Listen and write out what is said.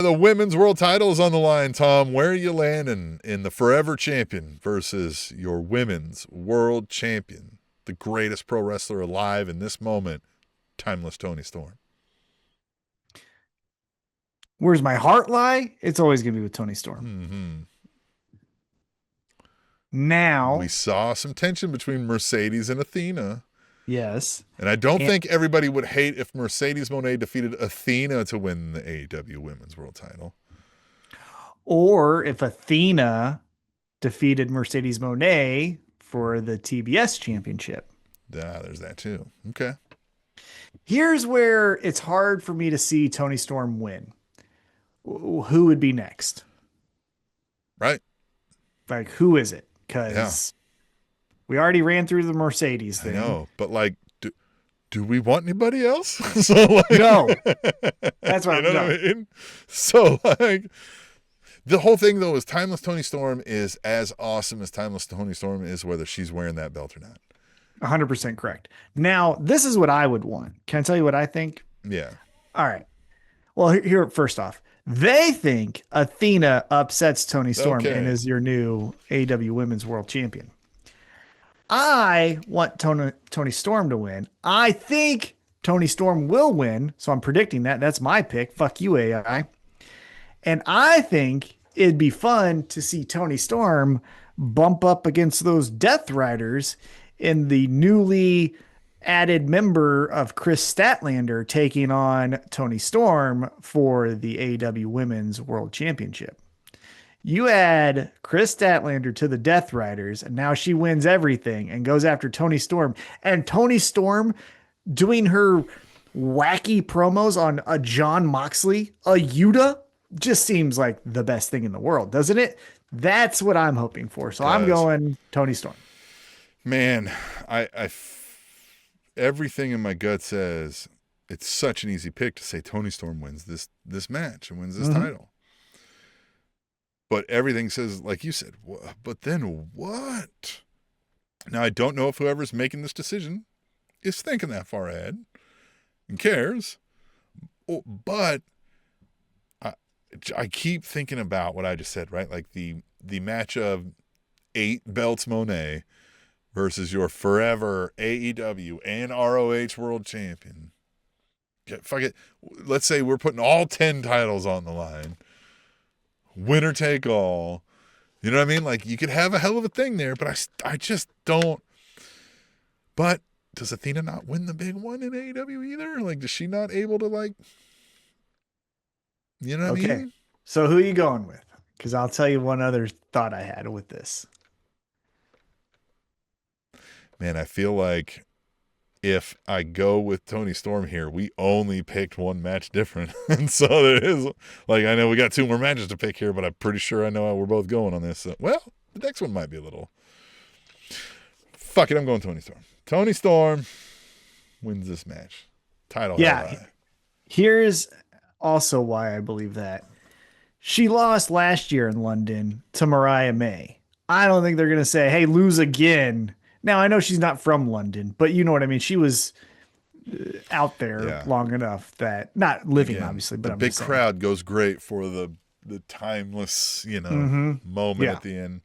The women's world title is on the line, Tom. Where are you landing in the forever champion versus your women's world champion, the greatest pro wrestler alive in this moment, timeless Toni Storm? Where's my heart lie? It's always going to be with Toni Storm. Mm-hmm. We Now, saw some tension between Mercedes and Athena. yes. And I don't And, think everybody would hate if Mercedes Moné defeated Athena to win the AEW Women's World title. or if Athena defeated Mercedes Monet for the TBS championship. Yeah, there's that too. Okay. Here's where it's hard for me to see Toni Storm win. Who would be next? Right. Like, who is it? Yeah. Because we already ran through the Mercedes I thing. know. But like, do we want anybody else? So like, No. That's what you I'm know what I mean? So like, the whole thing though is timeless Toni Storm is as awesome as timeless Toni Storm is, whether she's wearing that belt or not. 100% correct. Now, this is what I would want. Can I tell you what I think? Yeah. All right. Well, here first off, they think Athena upsets Toni Storm and Okay. is your new AEW Women's World Champion. I want Toni Storm to win. I think Toni Storm will win, so I'm predicting that. That's my pick. Fuck you, AI. And I think it'd be fun to see Toni Storm bump up against those Death Riders in the newly added member of Chris Statlander taking on Toni Storm for the AEW Women's World Championship. You add Chris Statlander to the Death Riders, and now she wins everything and goes after Toni Storm. And Toni Storm doing her wacky promos on a John Moxley, a Yuta, just seems like the best thing in the world, doesn't it? That's what I'm hoping for. So I'm going Toni Storm. Man, everything in my gut says it's such an easy pick to say Toni Storm wins this match and wins this title. But everything says, like you said, but then what? Now, I don't know if whoever's making this decision is thinking that far ahead and cares. But I keep thinking about what I just said, right? Like the match of 8 belts Monet versus your forever AEW and ROH world champion. Yeah, fuck it. Let's say we're putting all 10 titles on the line. Winner take all. You know what I mean? Like, you could have a hell of a thing there, but I just don't. But does Athena not win the big one in AEW either? Like, is she not able to, like, you know what I mean? So who are you going with? Because I'll tell you one other thought I had with this. Man, I feel like if I go with Toni Storm here, we only picked one match different. And so there is, like, I know we got 2 more matches to pick here, but I'm pretty sure I know how we're both going on this. So, well, the next one might be a little. Fuck it, I'm going Toni Storm. Toni Storm wins this match. Title. Yeah. Here's also why I believe that. She lost last year in London to Mariah May. I don't think they're going to say, hey, lose again. Now, I know she's not from London, but you know what I mean? She was out there long enough that, not living, obviously, but the big crowd goes great for the timeless, moment at the end.